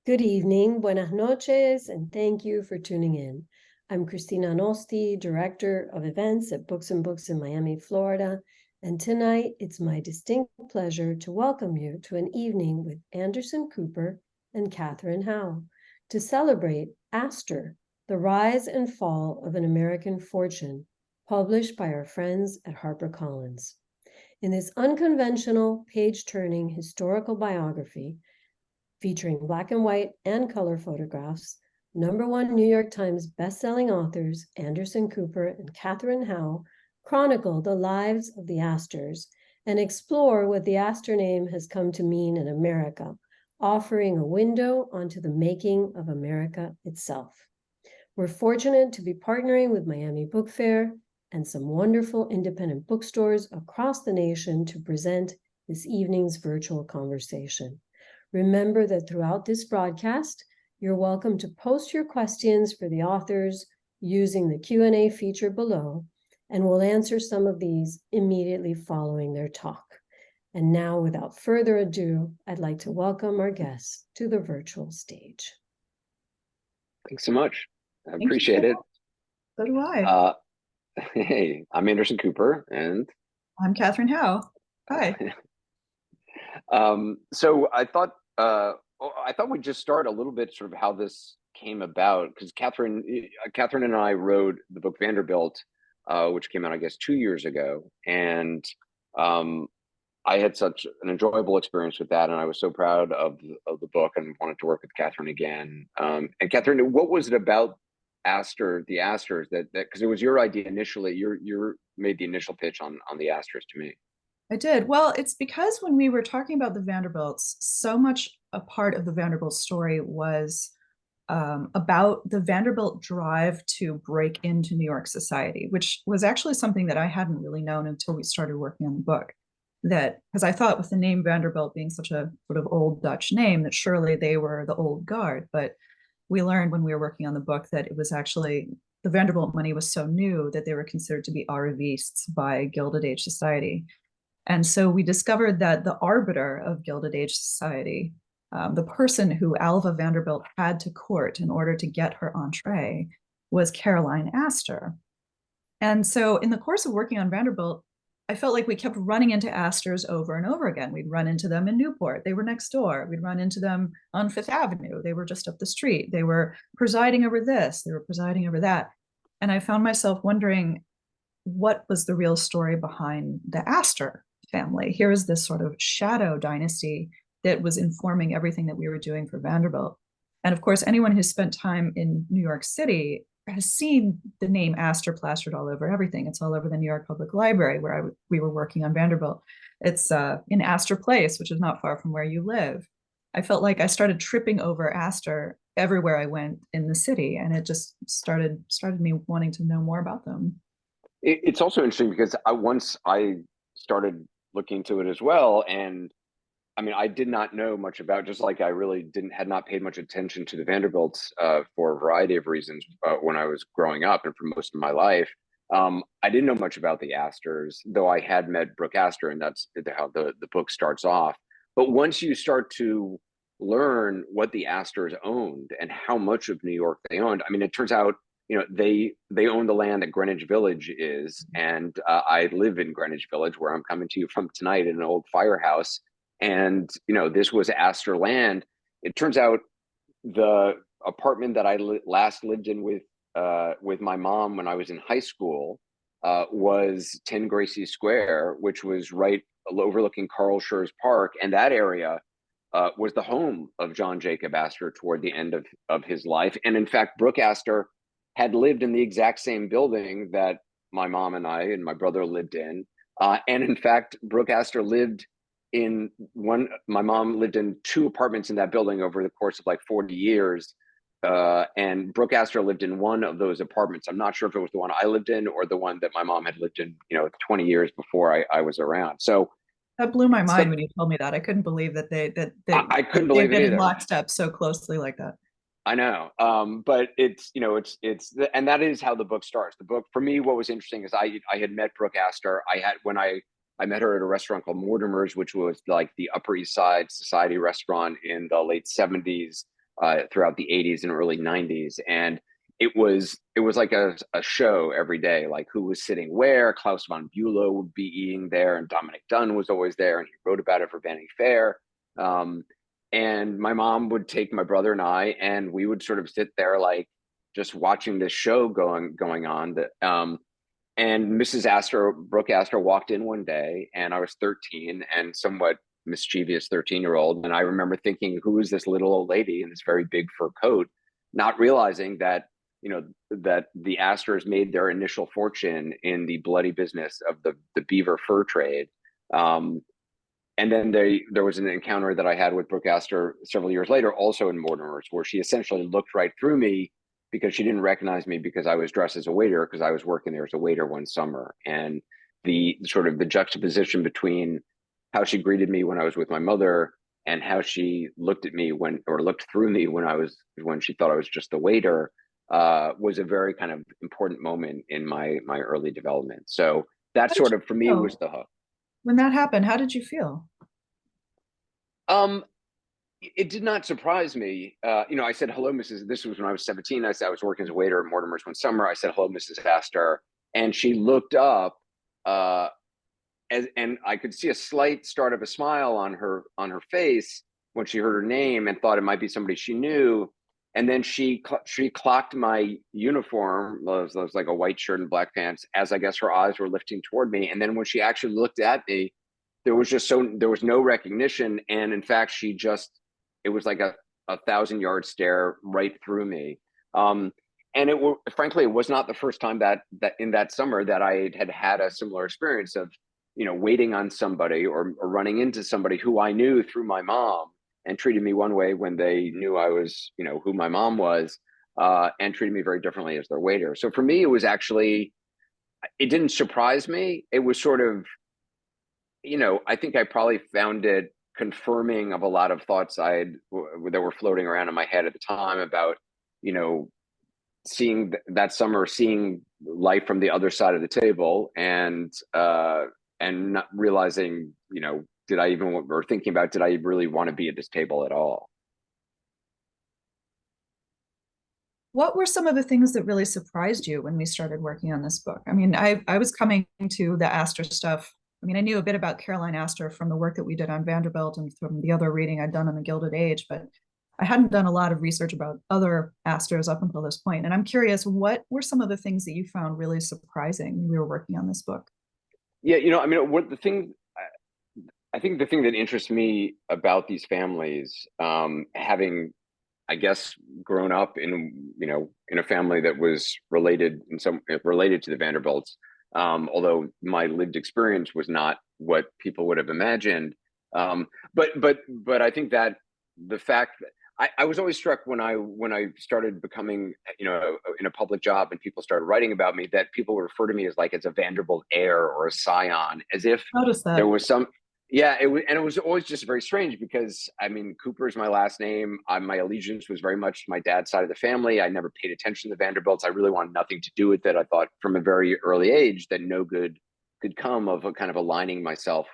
Good evening, buenas noches, and thank you for tuning in. I'm Christina Nosti, Director of Events at Books and Books in Miami, Florida, and tonight it's my distinct pleasure to welcome you to an evening with Anderson Cooper and Katherine Howe to celebrate Astor, The Rise and Fall of an American Fortune, published by our friends at HarperCollins. In this unconventional, page-turning historical biography, featuring black and white and color photographs, #1 New York Times bestselling authors Anderson Cooper and Katherine Howe chronicle the lives of the Astors and explore what the Astor name has come to mean in America, offering a window onto the making of America itself. We're fortunate to be partnering with Miami Book Fair and some wonderful independent bookstores across the nation to present this evening's virtual conversation. Remember that throughout this broadcast, you're welcome to post your questions for the authors using the Q&A feature below, and we'll answer some of these immediately following their talk. And now, without further ado, I'd like to welcome our guests to the virtual stage. Thanks so much. I appreciate it. So do I. Hey, I'm Anderson Cooper, and I'm Katherine Howe. Hi. So I thought we'd just start a little bit sort of how this came about, because Katherine and I wrote the book Vanderbilt, which came out, I guess, 2 years ago, and I had such an enjoyable experience with that, and I was so proud of the book and wanted to work with Katherine again. And Katherine, what was it about the Astors, that because it was your idea initially? You made the initial pitch on the Astors to me. I did. Well, it's because when we were talking about the Vanderbilts, so much a part of the Vanderbilt story was about the Vanderbilt drive to break into New York society, which was actually something that I hadn't really known until we started working on the book. That, because I thought with the name Vanderbilt being such a sort of old Dutch name, that surely they were the old guard. But we learned when we were working on the book that it was actually, the Vanderbilt money was so new that they were considered to be arrivistes by Gilded Age society. And so we discovered that the arbiter of Gilded Age society, the person who Alva Vanderbilt had to court in order to get her entree, was Caroline Astor. And so in the course of working on Vanderbilt, I felt like we kept running into Astors over and over again. We'd run into them in Newport. They were next door. We'd run into them on Fifth Avenue. They were just up the street. They were presiding over this. They were presiding over that. And I found myself wondering, what was the real story behind the Astor family? Here is this sort of shadow dynasty that was informing everything that we were doing for Vanderbilt. And of course, anyone who's spent time in New York City has seen the name Astor plastered all over everything. It's all over the New York Public Library where we were working on Vanderbilt. It's in Astor Place, which is not far from where you live. I felt like I started tripping over Astor everywhere I went in the city, and it just started me wanting to know more about them. It's also interesting because once I started looking into it as well, and I mean, I did not know much about, just like I really had not paid much attention to the Vanderbilts for a variety of reasons when I was growing up and for most of my life. I didn't know much about the Astors, though I had met Brooke Astor, and that's how the book starts off. But once you start to learn what the Astors owned and how much of New York they owned, I mean, it turns out, they own the land that Greenwich Village is, and I live in Greenwich Village, where I'm coming to you from tonight, in an old firehouse. And this was Astor land. It turns out the apartment that I last lived in with my mom when I was in high school was 10 Gracie Square, which was right overlooking Carl Schurz Park, and that area was the home of John Jacob Astor toward the end of his life. And in fact, Brooke Astor had lived in the exact same building that my mom and I and my brother lived in. And in fact, Brooke Astor lived in my mom lived in 2 apartments in that building over the course of like 40 years. And Brooke Astor lived in one of those apartments. I'm not sure if it was the one I lived in or the one that my mom had lived in, 20 years before I was around. So that blew my mind when you told me that. I couldn't believe that I couldn't believe it either. Locked up so closely like that. I know, but it's and that is how the book starts. The book, for me, what was interesting is I had met Brooke Astor. I met her at a restaurant called Mortimer's, which was like the Upper East Side society restaurant in the late 70s. throughout the 80s and early 90s. And it was like a show every day, like who was sitting where. Klaus von Bülow would be eating there, and Dominic Dunn was always there, and he wrote about it for Vanity Fair. And my mom would take my brother and I, and we would sort of sit there like just watching this show going on. And Mrs. Astor, Brooke Astor, walked in one day, and I was 13 and somewhat mischievous 13-year-old. And I remember thinking, who is this little old lady in this very big fur coat? Not realizing that, that the Astors made their initial fortune in the bloody business of the beaver fur trade. And then there was an encounter that I had with Brooke Astor several years later, also in Mortimer's, where she essentially looked right through me because she didn't recognize me because I was dressed as a waiter, because I was working there as a waiter one summer. And the sort of the juxtaposition between how she greeted me when I was with my mother and how she looked at me looked through me when she thought I was just the waiter, was a very kind of important moment in my early development. So that sort of, for me, was the hook. When that happened, how did you feel? It did not surprise me. I said, hello, Mrs. This was when I was 17. I said I was working as a waiter at Mortimer's one summer. I said, hello, Mrs. Astor. And she looked up, and I could see a slight start of a smile on her face when she heard her name and thought it might be somebody she knew. And then she clocked my uniform. It was like a white shirt and black pants, as I guess her eyes were lifting toward me. And then when she actually looked at me, there was no recognition. And in fact, it was like a 1,000-yard stare right through me. And frankly, it was not the first time that in that summer that I had a similar experience of, waiting on somebody or running into somebody who I knew through my mom and treated me one way when they knew I was, who my mom was, and treated me very differently as their waiter. So for me, it didn't surprise me. It was sort of, I think I probably found it confirming of a lot of thoughts that were floating around in my head at the time about, seeing life from the other side of the table, and not realizing, did I really want to be at this table at all? What were some of the things that really surprised you when we started working on this book? I mean, I was coming to the Astor stuff. I mean, I knew a bit about Caroline Astor from the work that we did on Vanderbilt and from the other reading I'd done on the Gilded Age, but I hadn't done a lot of research about other Astors up until this point. And I'm curious, what were some of the things that you found really surprising when we were working on this book? Yeah, I think the thing that interests me about these families, having, I guess, grown up in a family that was related to the Vanderbilts, although my lived experience was not what people would have imagined. But I think that the fact that I was always struck when I started becoming, in a public job and people started writing about me, that people would refer to me as a Vanderbilt heir or a scion, as if there was some. Yeah, it was always just very strange because, I mean, Cooper is my last name. My allegiance was very much my dad's side of the family. I never paid attention to the Vanderbilts. I really wanted nothing to do with it. I thought from a very early age that no good could come of a kind of aligning myself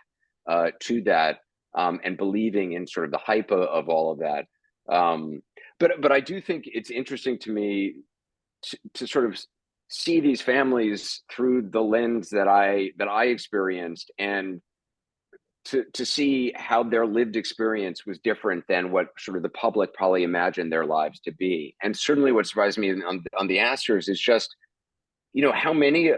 to that, and believing in sort of the hype of all of that. But I do think it's interesting to me to sort of see these families through the lens that I experienced, and to see how their lived experience was different than what sort of the public probably imagined their lives to be. And certainly what surprised me on the Astors is just, how many,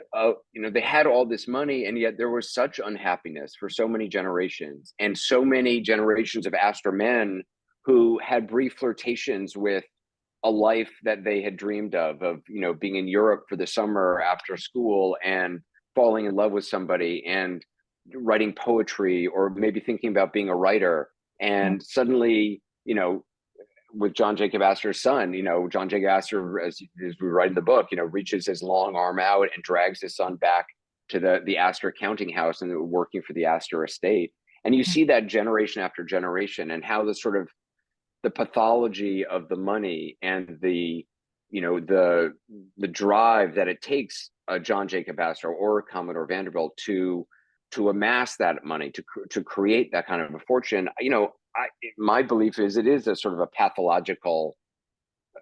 they had all this money, and yet there was such unhappiness for so many generations, and so many generations of Astor men who had brief flirtations with a life that they had dreamed of, being in Europe for the summer after school and falling in love with somebody and writing poetry, or maybe thinking about being a writer. And suddenly, with John Jacob Astor's son, John Jacob Astor, as we write in the book, reaches his long arm out and drags his son back to the Astor counting house and working for the Astor estate. And you see that generation after generation, and how the sort of the pathology of the money and the drive that it takes John Jacob Astor or Commodore Vanderbilt to amass that money, to create that kind of a fortune. My belief is it is a sort of a pathological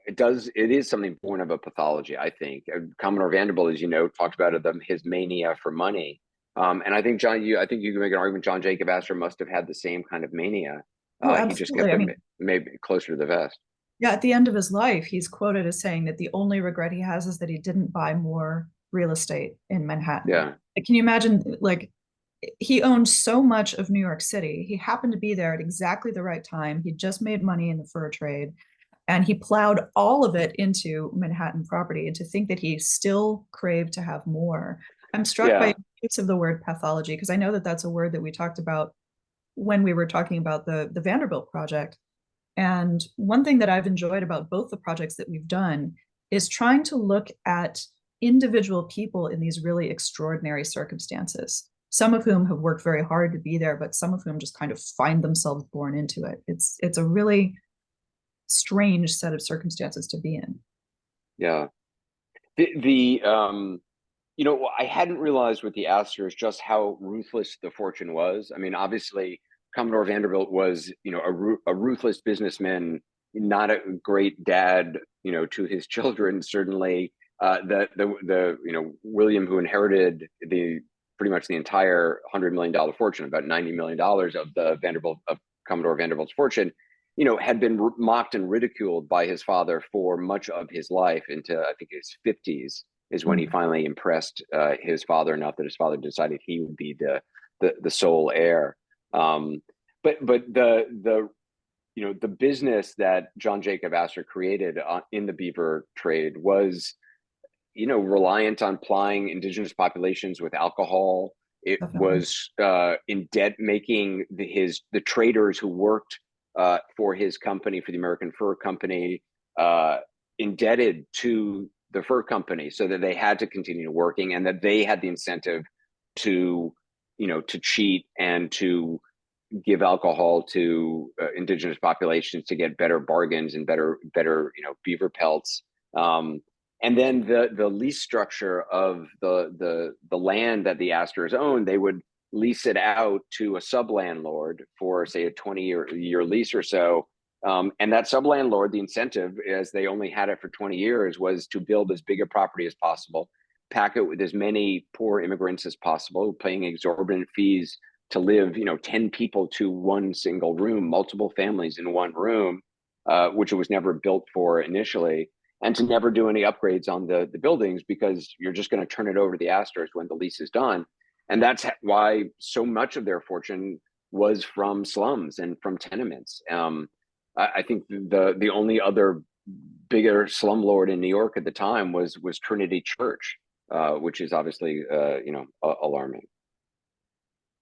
it is something born of a pathology, I think. Commodore Vanderbilt, as you know, talked about his mania for money. And I think I think you can make an argument John Jacob Astor must have had the same kind of mania. Oh, He just kept absolutely. I him mean, maybe closer to the vest. yeah, at the end of his life, he's quoted as saying that the only regret he has is that he didn't buy more real estate in Manhattan. Yeah. Can you imagine, like, he owned so much of New York City. He happened to be there at exactly the right time. He just made money in the fur trade, and he plowed all of it into Manhattan property. And to think that he still craved to have more. I'm struck by Yeah. use of the word pathology, because I know that that's a word that we talked about when we were talking about the Vanderbilt project. And one thing that I've enjoyed about both the projects that we've done is trying to look at individual people in these really extraordinary circumstances, some of whom have worked very hard to be there, but some of whom just kind of find themselves born into it. It's a really strange set of circumstances to be in. Yeah. You know, I hadn't realized with the Astors just how ruthless the fortune was. I mean, obviously, Commodore Vanderbilt was, you know, a ruthless businessman, not a great dad, you know, to his children. Certainly, William, who inherited pretty much the entire $100 million fortune, about $90 million of Commodore Vanderbilt's fortune, you know, had been mocked and ridiculed by his father for much of his life into, I think, his 50s is when he finally impressed his father enough that his father decided he would be the sole heir. But the business that John Jacob Astor created in the beaver trade was, you know, reliant on plying indigenous populations with alcohol. It was in debt making the traders who worked for his company, for the American Fur Company, indebted to the fur company, so that they had to continue working, and that they had the incentive to, you know, to cheat and to give alcohol to indigenous populations to get better bargains and better, you know, beaver pelts. And then the lease structure of the land that the Astors owned, they would lease it out to a sublandlord for, say, a 20-year lease or so. And that sublandlord, the incentive, as they only had it for 20 years, was to build as big a property as possible, pack it with as many poor immigrants as possible, paying exorbitant fees to live, you know, 10 people to one single room, multiple families in one room, which it was never built for initially, and to never do any upgrades on the buildings, because you're just going to turn it over to the Astors when the lease is done. And that's why so much of their fortune was from slums and from tenements. I think the only other bigger slumlord in New York at the time was Trinity Church, which is obviously alarming.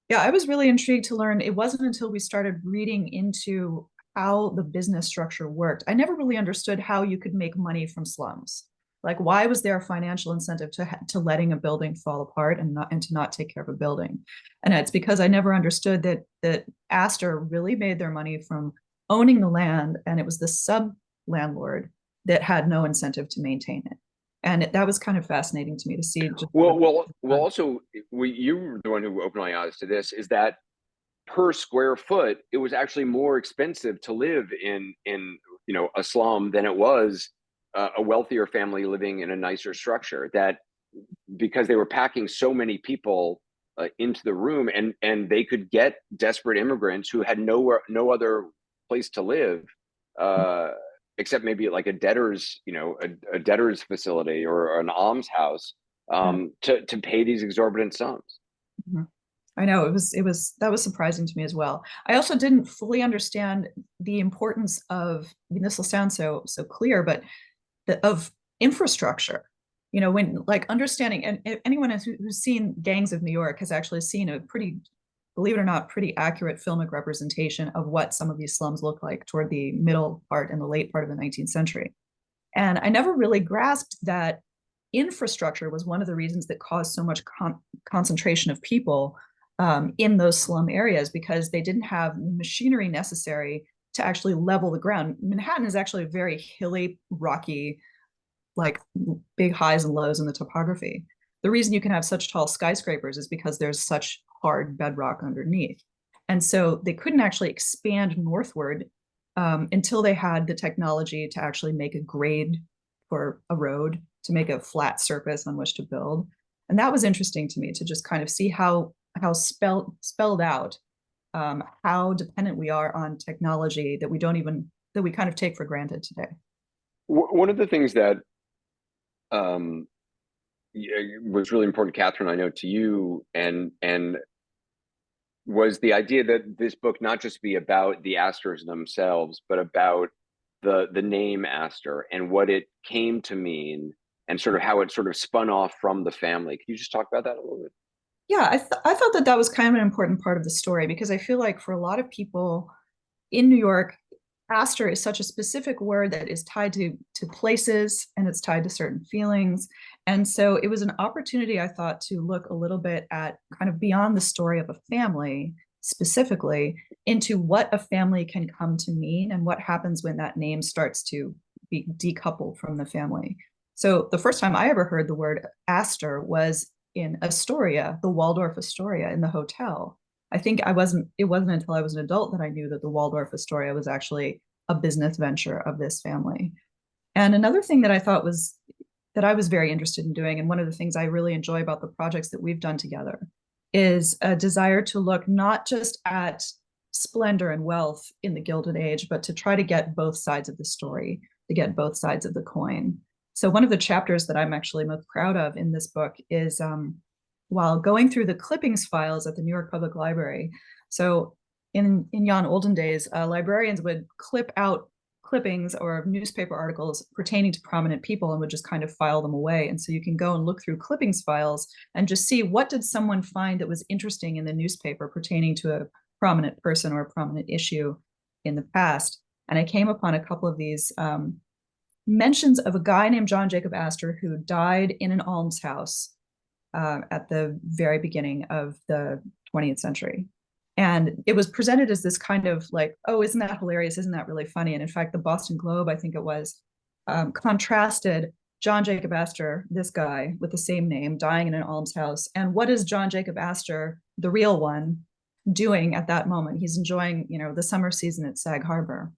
Yeah, I was really intrigued to learn. It wasn't until we started reading into how the business structure worked. I never really understood how you could make money from slums. Like, why was there a financial incentive to letting a building fall apart and to not take care of a building? And it's because I never understood that Astor really made their money from owning the land, and it was the sub landlord that had no incentive to maintain it. And that was kind of fascinating to me to see. Also, you were the one who opened my eyes to this, is that per square foot, it was actually more expensive to live in you know, a slum than it was a wealthier family living in a nicer structure. That because they were packing so many people into the room, and they could get desperate immigrants who had no other place to live, except maybe like a debtor's, you know, a debtor's facility or an almshouse, to pay these exorbitant sums. Mm-hmm. I know that was surprising to me as well. I also didn't fully understand the importance of, I mean, this will sound so clear, but of infrastructure. You know, when, like, understanding, and anyone who's seen Gangs of New York has actually seen a pretty, believe it or not, pretty accurate filmic representation of what some of these slums look like toward the middle part and the late part of the 19th century. And I never really grasped that infrastructure was one of the reasons that caused so much concentration of people in those slum areas, because they didn't have machinery necessary to actually level the ground. Manhattan is actually a very hilly, rocky, like, big highs and lows in the topography. The reason you can have such tall skyscrapers is because there's such hard bedrock underneath. And so they couldn't actually expand northward until they had the technology to actually make a grade for a road, to make a flat surface on which to build. And that was interesting to me, to just kind of see how spelled out how dependent we are on technology that we kind of take for granted today. One of the things that was really important, Catherine, I know to you, and was the idea that this book not just be about the Astors themselves, but about the name Astor and what it came to mean, and sort of how it sort of spun off from the family. Can you just talk about that a little bit? Yeah, I thought that was kind of an important part of the story, because I feel like for a lot of people in New York, Astor is such a specific word that is tied to places, and it's tied to certain feelings. And so it was an opportunity, I thought, to look a little bit at kind of beyond the story of a family specifically, into what a family can come to mean and what happens when that name starts to be decoupled from the family. So the first time I ever heard the word Astor was in Astoria, the Waldorf Astoria in the hotel. I think it wasn't until I was an adult that I knew that the Waldorf Astoria was actually a business venture of this family. And another thing that I thought was that I was very interested in doing, and one of the things I really enjoy about the projects that we've done together, is a desire to look not just at splendor and wealth in the Gilded Age, but to try to get both sides of the story, to get both sides of the coin. So one of the chapters that I'm actually most proud of in this book is while going through the clippings files at the New York Public Library. So in yon olden days, librarians would clip out clippings or newspaper articles pertaining to prominent people and would just kind of file them away. And so you can go and look through clippings files and just see, what did someone find that was interesting in the newspaper pertaining to a prominent person or a prominent issue in the past. And I came upon a couple of these mentions of a guy named John Jacob Astor who died in an almshouse at the very beginning of the 20th century. And it was presented as this kind of like, oh, isn't that hilarious? Isn't that really funny? And in fact, the Boston Globe, I think it was, contrasted John Jacob Astor, this guy with the same name, dying in an almshouse. And what is John Jacob Astor, the real one, doing at that moment? He's enjoying, the summer season at Sag Harbor.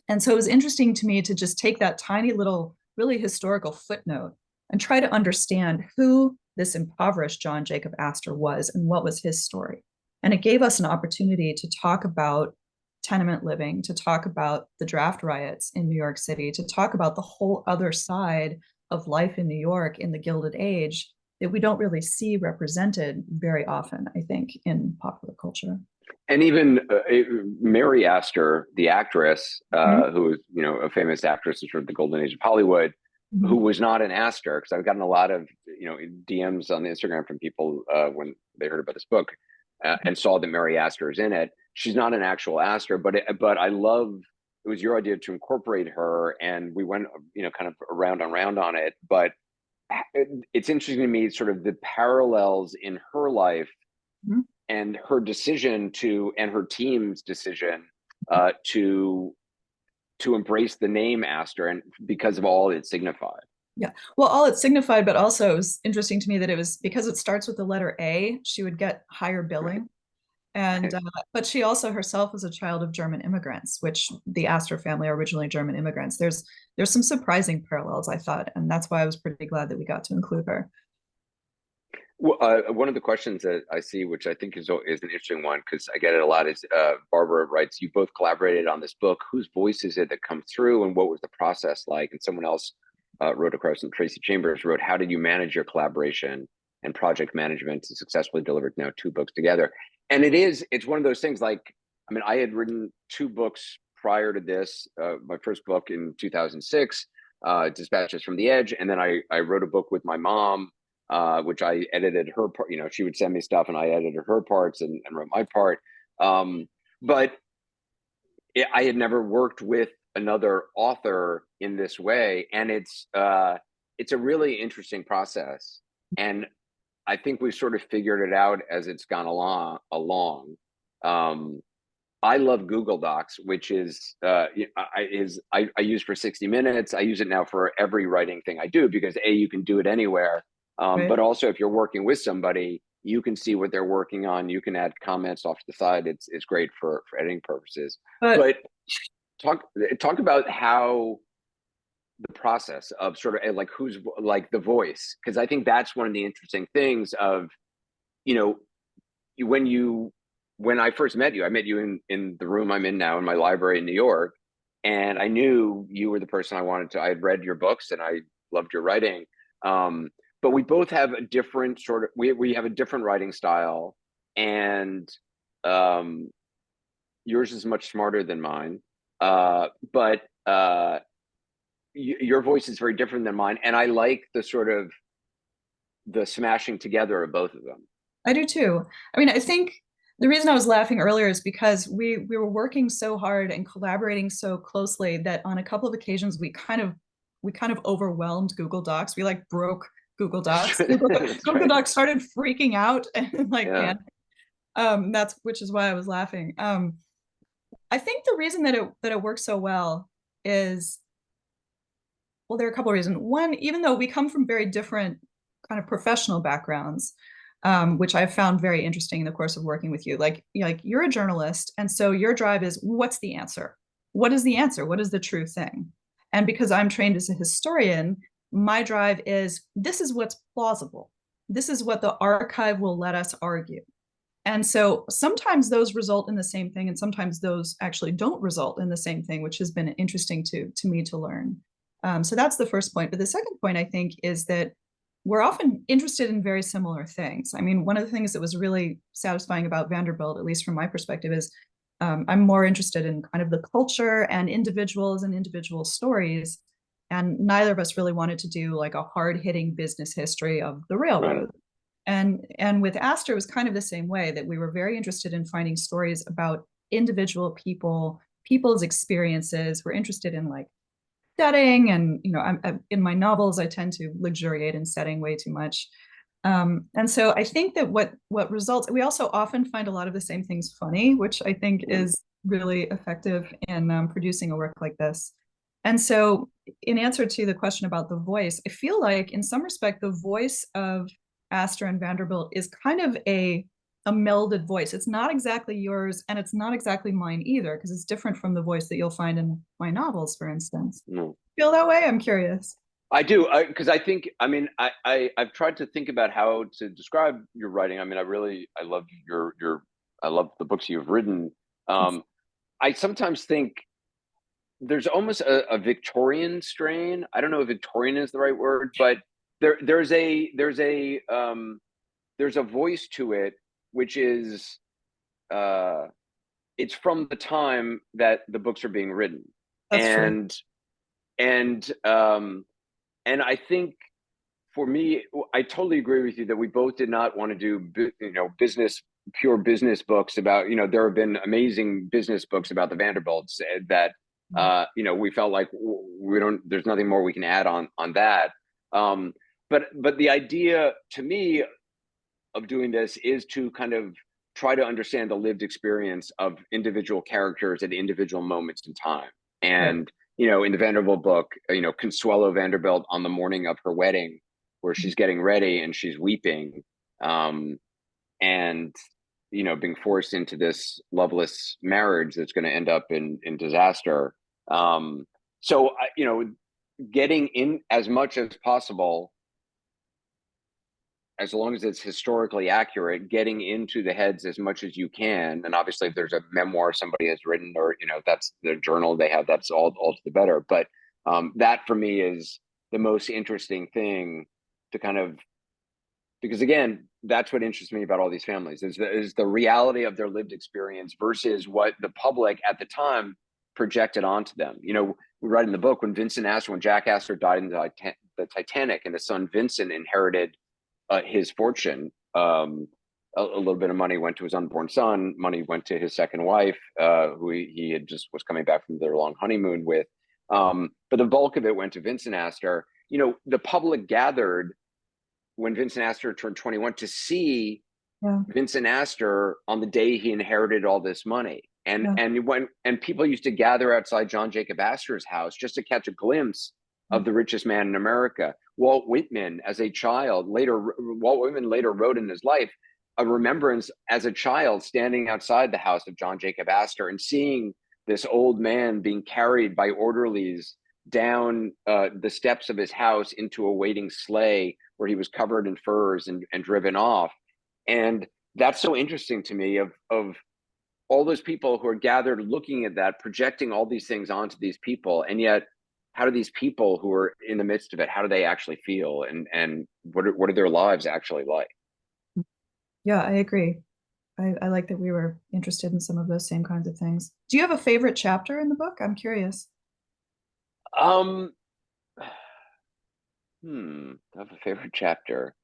And so it was interesting to me to just take that tiny little, really historical footnote and try to understand who this impoverished John Jacob Astor was and what was his story. And it gave us an opportunity to talk about tenement living, to talk about the draft riots in New York City, to talk about the whole other side of life in New York in the Gilded Age that we don't really see represented very often, I think, in popular culture. And even Mary Astor, the actress, who was, a famous actress in sort of the golden age of Hollywood, who was not an Astor, because I've gotten a lot of, DMs on the Instagram from people when they heard about this book and saw that Mary Astor is in it. She's not an actual Astor, but I love, it was your idea to incorporate her, and we went, kind of around on it. But it's interesting to me, sort of the parallels in her life and her decision and her team's decision to embrace the name Astor, and because of all it signified. Yeah, well, all it signified, but also it was interesting to me that it was because it starts with the letter A, she would get higher billing. And but she also herself was a child of German immigrants, which the Astor family are originally German immigrants. There's some surprising parallels, I thought, and that's why I was pretty glad that we got to include her. Well, one of the questions that I see, which I think is an interesting one, because I get it a lot, is Barbara writes, you both collaborated on this book. Whose voice is it that comes through, and what was the process like? And someone else wrote across, and Tracy Chambers wrote, how did you manage your collaboration and project management to successfully deliver now 2 books together? And it's one of those things, like, I mean, I had written 2 books prior to this, my first book in 2006, Dispatches from the Edge. And then I wrote a book with my mom, which I edited her part. She would send me stuff and I edited her parts and wrote my part. But I had never worked with another author in this way. And it's a really interesting process. And I think we've sort of figured it out as it's gone along. I love Google Docs, which is I use for 60 Minutes. I use it now for every writing thing I do, because you can do it anywhere. Right. But also, if you're working with somebody, you can see what they're working on. You can add comments off to the side. It's great for editing purposes. But talk about how the process of sort of like who's like the voice, because I think that's one of the interesting things of, you know, when I first met you, I met you in the room I'm in now in my library in New York, and I knew you were the person I had read your books and I loved your writing. But we both have a different sort of, we have a different writing style, and yours is much smarter than mine. But your voice is very different than mine, and I like the sort of the smashing together of both of them. I do too. I mean, I think the reason I was laughing earlier is because we were working so hard and collaborating so closely that on a couple of occasions we kind of overwhelmed Google Docs. We like broke Google Docs. Google Docs started freaking out and like panic. Which is why I was laughing. I think the reason that it works so well is, well, there are a couple of reasons. One, even though we come from very different kind of professional backgrounds, which I've found very interesting in the course of working with you. Like you're a journalist, and so your drive is, what's the answer? What is the answer? What is the true thing? And because I'm trained as a historian, my drive is, this is what's plausible. This is what the archive will let us argue. And so sometimes those result in the same thing, and sometimes those actually don't result in the same thing, which has been interesting to me to learn. So that's the first point. But the second point, I think, is that we're often interested in very similar things. I mean, one of the things that was really satisfying about Vanderbilt, at least from my perspective, is I'm more interested in kind of the culture and individuals and individual stories. And neither of us really wanted to do like a hard-hitting business history of the railroad. Right. And with Astor, it was kind of the same way, that we were very interested in finding stories about individual people's experiences. We're interested in like setting, and I'm in my novels I tend to luxuriate in setting way too much, and so I think that what results, we also often find a lot of the same things funny, which I think is really effective in producing a work like this. And so in answer to the question about the voice, I feel like in some respect the voice of Astor and Vanderbilt is kind of a melded voice. It's not exactly yours, and it's not exactly mine either, because it's different from the voice that you'll find in my novels, for instance. Feel that way? I'm curious. I do, because I think, I mean, I've tried to think about how to describe your writing. I mean, I love I love the books you've written. I sometimes think there's almost a Victorian strain. I don't know if Victorian is the right word, but there's a voice to it, which is it's from the time that the books are being written. That's true. And I think for me, I totally agree with you that we both did not want to do pure business books about, there have been amazing business books about the Vanderbilts that we felt like there's nothing more we can add on that. But the idea to me of doing this is to kind of try to understand the lived experience of individual characters at individual moments in time. And, in the Vanderbilt book, Consuelo Vanderbilt on the morning of her wedding, where she's getting ready and she's weeping, and, being forced into this loveless marriage that's going to end up in disaster. So, getting in as much as possible, as long as it's historically accurate, getting into the heads as much as you can. And obviously if there's a memoir somebody has written, or, that's the journal they have, that's all to the better. But that for me is the most interesting thing to kind of, because again, that's what interests me about all these families is the reality of their lived experience versus what the public at the time projected onto them. We write in the book, when Jack Astor died in the Titanic, and his son Vincent inherited his fortune, a little bit of money went to his unborn son, money went to his second wife, who he had just was coming back from their long honeymoon with. But the bulk of it went to Vincent Astor. The public gathered when Vincent Astor turned 21 to see Vincent Astor on the day he inherited all this money. And people used to gather outside John Jacob Astor's house just to catch a glimpse of the richest man in America. Walt Whitman later wrote in his life a remembrance as a child standing outside the house of John Jacob Astor and seeing this old man being carried by orderlies down the steps of his house into a waiting sleigh where he was covered in furs and driven off. And that's so interesting to me, of all those people who are gathered looking at that, projecting all these things onto these people. And yet, how do these people who are in the midst of it, how do they actually feel? And what are their lives actually like? Yeah, I agree. I like that we were interested in some of those same kinds of things. Do you have a favorite chapter in the book? I'm curious. I have a favorite chapter.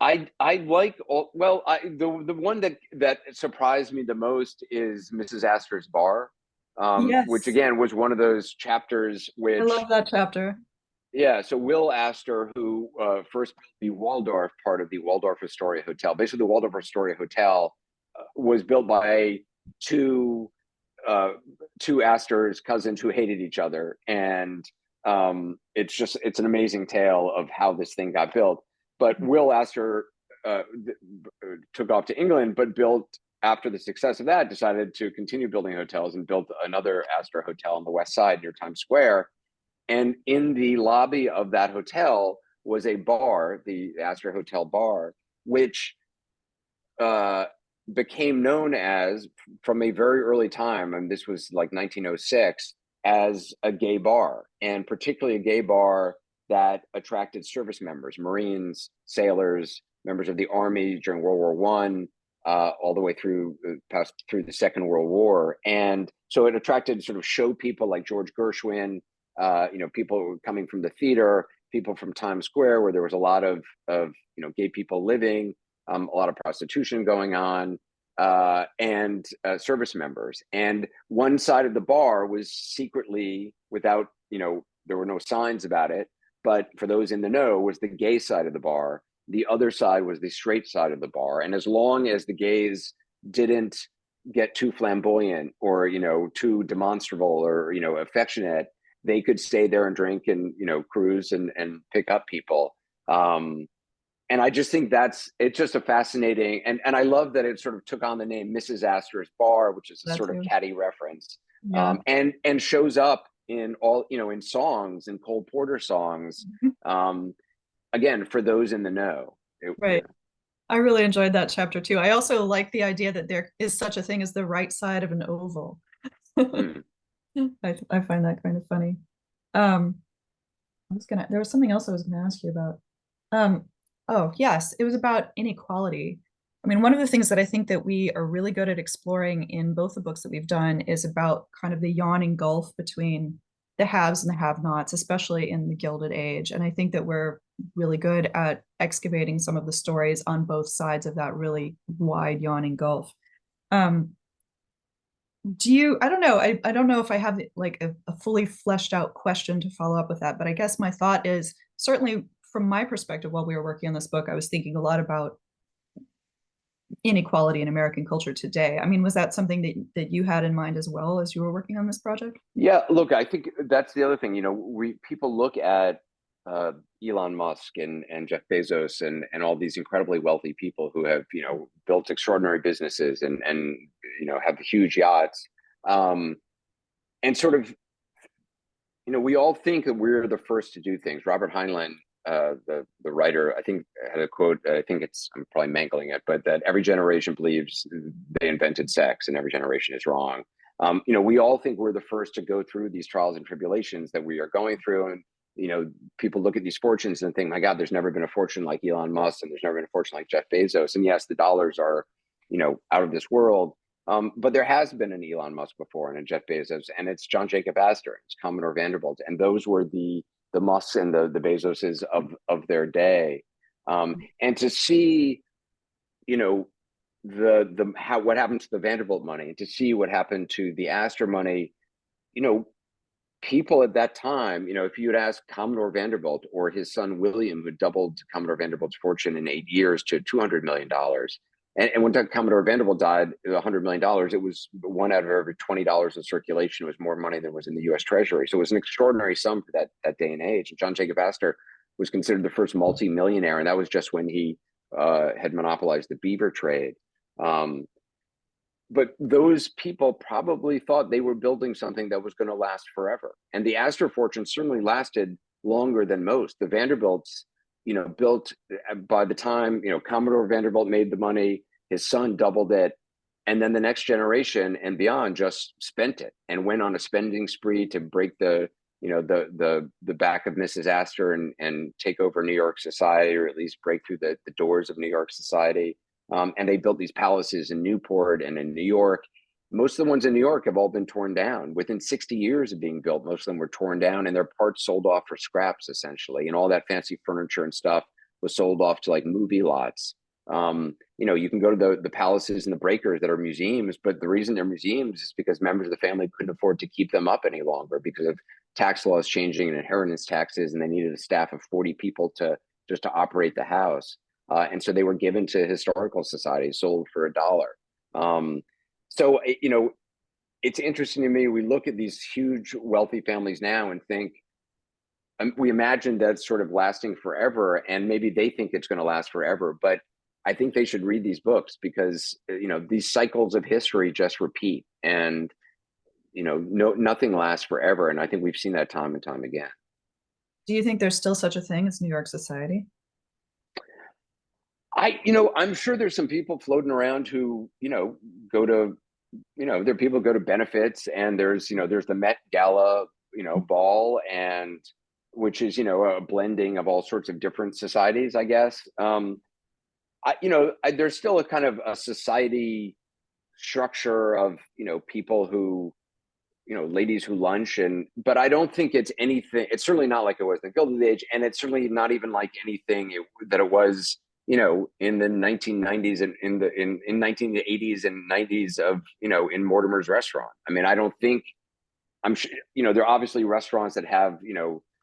I like all, well, the one that surprised me the most is Mrs. Astor's bar, which Yes, again was one of those chapters I which, love that chapter. yeah. So Will Astor, who first built the Waldorf part of the Waldorf Astoria Hotel, basically the Waldorf Astoria Hotel was built by two Astors cousins who hated each other, and it's an amazing tale of how this thing got built. But Will Astor took off to England, but built, after the success of that, decided to continue building hotels and built another Astor hotel on the west side near Times Square. And in the lobby of that hotel was a bar, the Astor Hotel Bar, which became known as, from a very early time, and this was like 1906, as a gay bar, and particularly a gay bar that attracted service members, Marines, sailors, members of the Army during World War One, all the way through past through the Second World War. And so it attracted sort of show people like George Gershwin, people coming from the theater, people from Times Square, where there was a lot of gay people living, a lot of prostitution going on, and service members. And one side of the bar was secretly, without, there were no signs about it, but for those in the know, was the gay side of the bar. The other side was the straight side of the bar. And as long as the gays didn't get too flamboyant or, too demonstrable or, affectionate, they could stay there and drink and, cruise and pick up people. And I just think it's just a fascinating, and I love that it sort of took on the name Mrs. Astor's Bar, which is a sort of catty reference, Yeah. and shows up in all, in songs and Cole Porter songs, again, for those in the know. Right. I really enjoyed that chapter too. I also like the idea that there is such a thing as the right side of an oval. I find that kind of funny. There was something else I was gonna ask you about. Oh yes, it was about inequality. I mean, one of the things that I think that we are really good at exploring in both the books that we've done is about kind of the yawning gulf between the haves and the have-nots, especially in the Gilded Age. And I think that we're really good at excavating some of the stories on both sides of that really wide yawning gulf. I don't know, I don't know if I have like a fully fleshed out question to follow up with that, but I guess my thought is, certainly from my perspective, while we were working on this book, I was thinking a lot about inequality in American culture today. I mean, was that something that you had in mind as well as you were working on this project? Yeah, look, I think that's the other thing. People look at Elon Musk and Jeff Bezos and all these incredibly wealthy people who have built extraordinary businesses and have huge yachts, and sort of we all think that we're the first to do things. Robert Heinlein, the writer, I think, had a quote. I think I'm probably mangling it, but that every generation believes they invented sex, and every generation is wrong. We all think we're the first to go through these trials and tribulations that we are going through, and people look at these fortunes and think, my God, there's never been a fortune like Elon Musk, and there's never been a fortune like Jeff Bezos. And yes, the dollars are, out of this world. But there has been an Elon Musk before and a Jeff Bezos, and it's John Jacob Astor, it's Commodore Vanderbilt, and those were the Musks and the Bezoses of their day. And to see, what happened to the Vanderbilt money, to see what happened to the Astor money, people at that time, if you had asked Commodore Vanderbilt or his son William, who doubled Commodore Vanderbilt's fortune in 8 years to $200 million, and when Commodore Vanderbilt died, $100 million, it was one out of every $20 in circulation. It was more money than was in the U.S. Treasury. So it was an extraordinary sum for that day and age. And John Jacob Astor was considered the first multi-millionaire, and that was just when he had monopolized the beaver trade. but those people probably thought they were building something that was going to last forever. And the Astor fortune certainly lasted longer than most. The Vanderbilts, built by the time, Commodore Vanderbilt made the money, his son doubled it. And then the next generation and beyond just spent it and went on a spending spree to break the back of Mrs. Astor and take over New York society, or at least break through the doors of New York society. And they built these palaces in Newport and in New York. Most of the ones in New York have all been torn down. Within 60 years of being built, most of them were torn down and their parts sold off for scraps, essentially. And all that fancy furniture and stuff was sold off to like movie lots. You can go to the palaces and the breakers that are museums, but the reason they're museums is because members of the family couldn't afford to keep them up any longer because of tax laws changing and inheritance taxes, and they needed a staff of 40 people to operate the house. And so they were given to historical societies, sold for $1. So, it's interesting to me. We look at these huge wealthy families now and think, we imagine that's sort of lasting forever, and maybe they think it's going to last forever. But I think they should read these books because, these cycles of history just repeat, and, nothing lasts forever. And I think we've seen that time and time again. Do you think there's still such a thing as New York society? I'm sure there's some people floating around who, go to, there are people who go to benefits, and there's the Met Gala, ball, and which is, a blending of all sorts of different societies, I guess. There's still a kind of a society structure of, people who, ladies who lunch, but I don't think it's anything. It's certainly not like it was in the Gilded Age, and it's certainly not even like anything that it was, in the 1990s and in 1980s and 90s of, in Mortimer's restaurant. I mean, I don't think, I'm sure, there are obviously restaurants that have,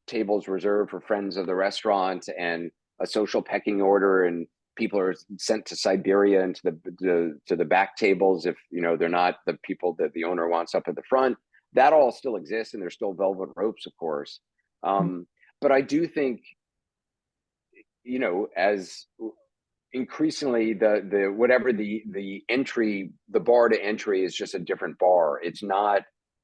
tables reserved for friends of the restaurant and a social pecking order, and people are sent to Siberia and to the back tables if they're not the people that the owner wants up at the front. That all still exists, and there's still velvet ropes, of course. But I do think, as increasingly the bar to entry is just a different bar. It's not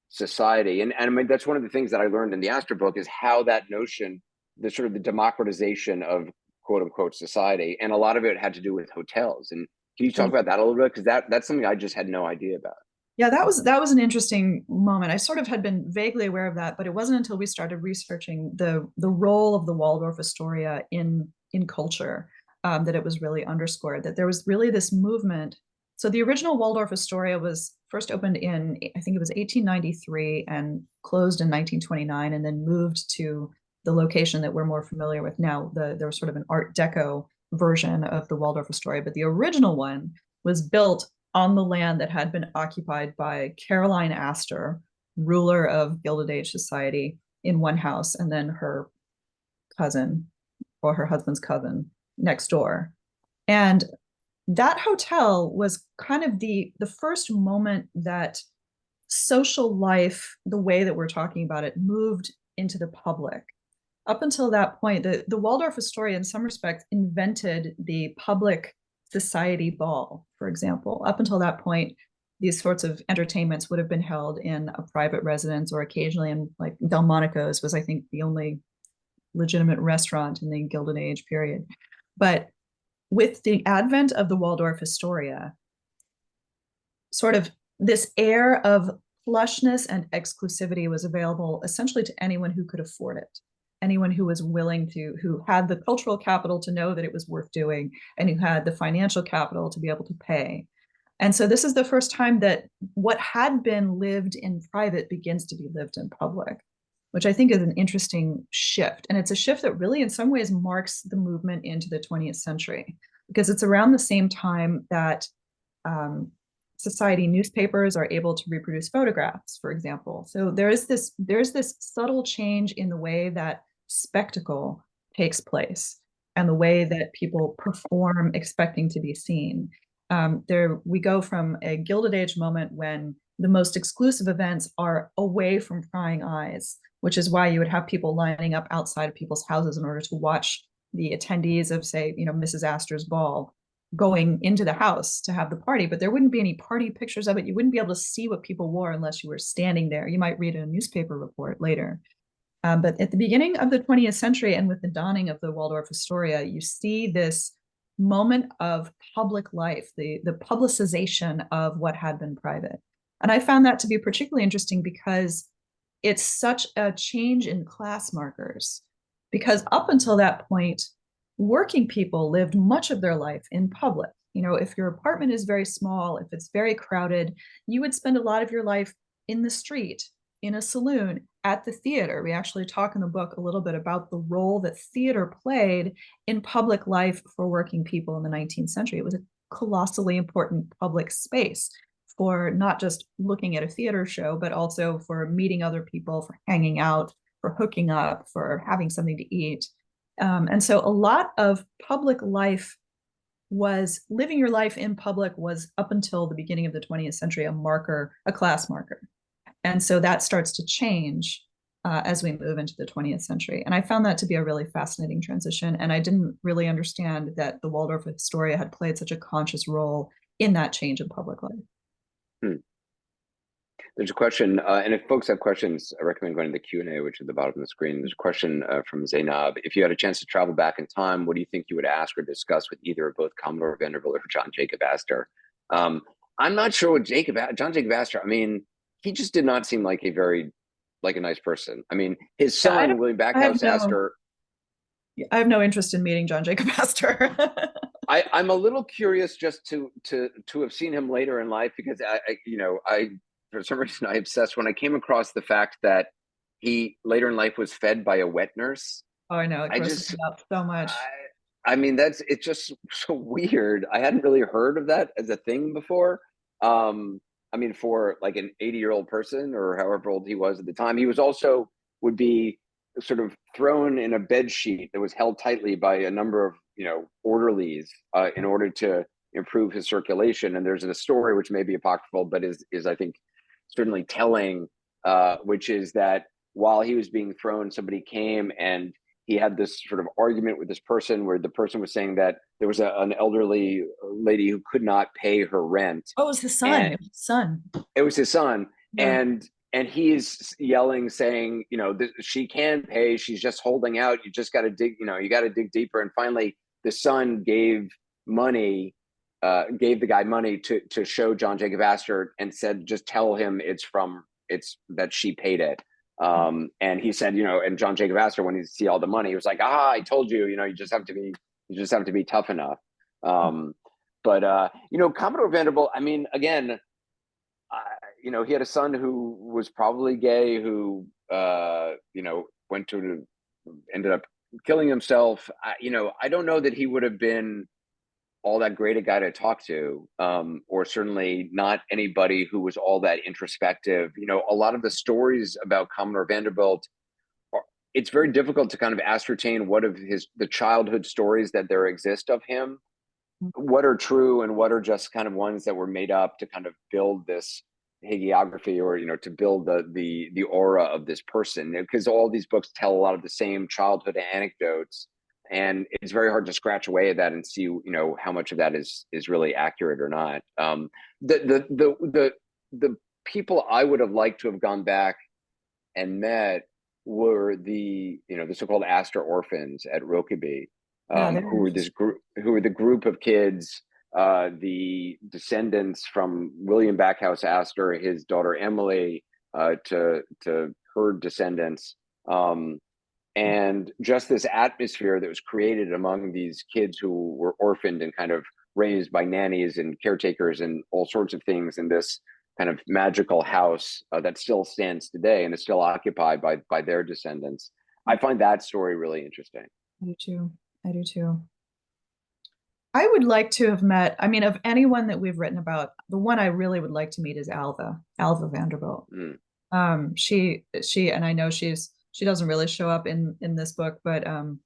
society. And I mean, that's one of the things that I learned in the Astor book, is how that notion, the sort of the democratization of quote unquote society, and a lot of it had to do with hotels. And can you talk about that a little bit? Because that's something I just had no idea about. Yeah, that was an interesting moment. I sort of had been vaguely aware of that, but it wasn't until we started researching the role of the Waldorf Astoria in culture that it was really underscored, that there was really this movement. So the original Waldorf Astoria was first opened in, I think it was 1893, and closed in 1929, and then moved to the location that we're more familiar with now. There was sort of an Art Deco version of the Waldorf Astoria, but the original one was built on the land that had been occupied by Caroline Astor, ruler of Gilded Age society, in one house, and then her cousin, or her husband's cousin, next door. And that hotel was kind of the first moment that social life, the way that we're talking about it, moved into the public. Up until that point, the Waldorf Astoria, in some respects, invented the public society ball, for example. Up until that point, these sorts of entertainments would have been held in a private residence, or occasionally in, like, Delmonico's was, I think, the only legitimate restaurant in the Gilded Age period. But with the advent of the Waldorf Astoria, sort of this air of plushness and exclusivity was available essentially to anyone who could afford it, anyone who was willing to, who had the cultural capital to know that it was worth doing, and who had the financial capital to be able to pay. And so this is the first time that what had been lived in private begins to be lived in public, which I think is an interesting shift. And it's a shift that really in some ways marks the movement into the 20th century, because it's around the same time that society newspapers are able to reproduce photographs, for example. So there's this subtle change in the way that spectacle takes place and the way that people perform expecting to be seen. We go from a Gilded Age moment when the most exclusive events are away from prying eyes, which is why you would have people lining up outside of people's houses in order to watch the attendees of, say, Mrs. Astor's ball. going into the house to have the party, but there wouldn't be any party pictures of it. You wouldn't be able to see what people wore unless you were standing there. You might read a newspaper report later. But at the beginning of the 20th century and with the dawning of the Waldorf Astoria, you see this moment of public life, the publicization of what had been private. And I found that to be particularly interesting because it's such a change in class markers. Because up until that point, working people lived much of their life in public. You know, if your apartment is very small, if it's very crowded, you would spend a lot of your life in the street, in a saloon, at the theater. We actually talk in the book a little bit about the role that theater played in public life for working people in the 19th century. It was a colossally important public space for not just looking at a theater show, but also for meeting other people, for hanging out, for hooking up, for having something to eat. And so a lot of public life was living your life in public was up until the beginning of the 20th century, a marker, a class marker. And so that starts to change as we move into the 20th century. And I found that to be a really fascinating transition. And I didn't really understand that the Waldorf Astoria had played such a conscious role in that change in public life. There's a question, and if folks have questions, I recommend going to the Q&A, which is at the bottom of the screen. There's a question from Zainab. If you had a chance to travel back in time, what do you think you would ask or discuss with either or both Commodore Vanderbilt or John Jacob Astor? I'm not sure what John Jacob Astor, I mean, he just did not seem like a nice person. I mean, his son, William Backhouse Astor. I have no interest in meeting John Jacob Astor. I'm a little curious just to have seen him later in life, because I for some reason I obsessed when I came across the fact that he later in life was fed by a wet nurse. Oh, I know. It grosses me out so much. I mean, it's just so weird. I hadn't really heard of that as a thing before. I mean, for like an 80-year-old person or however old he was at the time, he was also would be sort of thrown in a bed sheet that was held tightly by a number of orderlies in order to improve his circulation. And there's a story which may be apocryphal, but is I think certainly telling, which is that while he was being thrown, somebody came and he had this sort of argument with this person where the person was saying that there was an elderly lady who could not pay her rent. Oh, it was his son. It was his son. It was his son. Yeah. And he's yelling, saying, she can pay. She's just holding out. You just got to dig, you got to dig deeper. And finally, the son gave the guy money to show John Jacob Astor and said, just tell him it's that she paid it. And he said, and John Jacob Astor, when he see all the money, he was like, I told you, you just have to be tough enough. But Commodore Vanderbilt, I mean, again, he had a son who was probably gay, who, ended up killing himself. I don't know that he would have been all that great a guy to talk to, or certainly not anybody who was all that introspective. A lot of the stories about Commodore Vanderbilt, it's very difficult to kind of ascertain what of the childhood stories that there exist of him, what are true and what are just kind of ones that were made up to kind of build this hagiography, or to build the aura of this person, because all these books tell a lot of the same childhood anecdotes, and it's very hard to scratch away at that and see how much of that is really accurate or not. The people I would have liked to have gone back and met were the so-called Astor orphans at Rokeby, who were the group of kids, the descendants from William Backhouse Astor, his daughter Emily, to her descendants, and just this atmosphere that was created among these kids who were orphaned and kind of raised by nannies and caretakers and all sorts of things in this kind of magical house that still stands today and is still occupied by their descendants. I find that story really interesting. I do too. I would like to have met, I mean, of anyone that we've written about, the one I really would like to meet is Alva Vanderbilt. She, and I know she doesn't really show up in this book, but I'm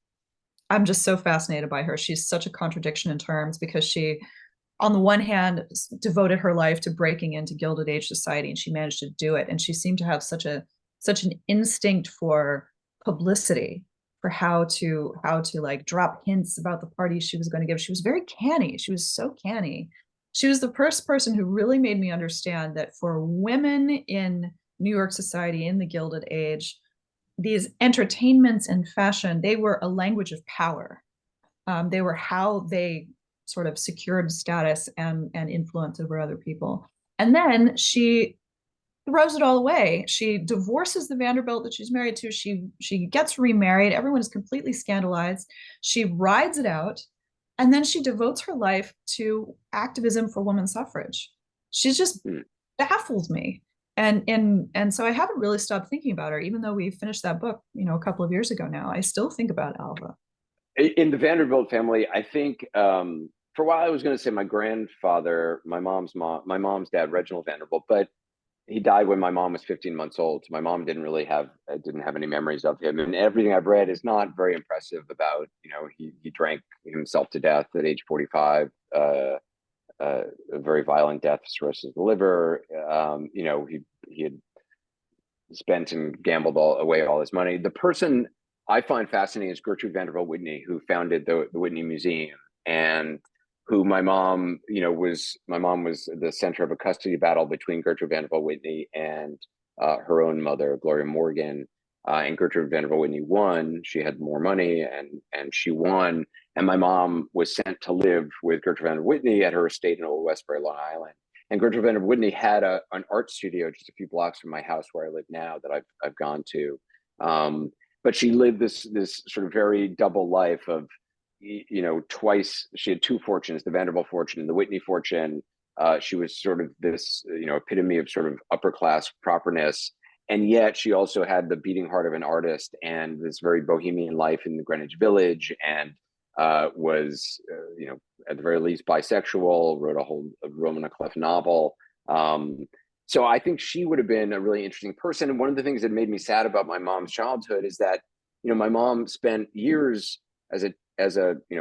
just so fascinated by her. She's such a contradiction in terms, because she, on the one hand, devoted her life to breaking into Gilded Age society, and she managed to do it. And she seemed to have such an instinct for publicity, for how to like drop hints about the party she was going to give. She was very canny. She was so canny. She was the first person who really made me understand that for women in New York society in the Gilded Age, these entertainments and fashion, they were a language of power. They were how they sort of secured status and influence over other people. And then she throws it all away. She divorces the Vanderbilt that she's married to. She gets remarried. Everyone is completely scandalized. She rides it out, and then she devotes her life to activism for women's suffrage. She just baffles me. And so I haven't really stopped thinking about her, even though we finished that book, a couple of years ago now. I still think about Alva. In the Vanderbilt family, I think for a while I was going to say my grandfather, my mom's dad, Reginald Vanderbilt, but he died when my mom was 15 months old. So my mom didn't have any memories of him, and everything I've read is not very impressive about, he drank himself to death at age 45, a very violent death, cirrhosis of the liver. He had spent and gambled away all his money. The person I find fascinating is Gertrude Vanderbilt Whitney, who founded the Whitney Museum, and who my mom was the center of a custody battle between Gertrude Vanderbilt Whitney and her own mother, Gloria Morgan. And Gertrude Vanderbilt Whitney won. She had more money, and she won. And my mom was sent to live with Gertrude Vanderbilt Whitney at her estate in Old Westbury, Long Island. And Gertrude Vanderbilt Whitney had an art studio just a few blocks from my house where I live now that I've gone to. But she lived this sort of very double life of, twice. She had two fortunes: the Vanderbilt fortune and the Whitney fortune. She was sort of this, epitome of sort of upper class properness. And yet she also had the beating heart of an artist and this very bohemian life in the Greenwich Village, and was, at the very least bisexual, wrote a Roman and Clef novel. So I think she would have been a really interesting person. And one of the things that made me sad about my mom's childhood is that, my mom spent years as a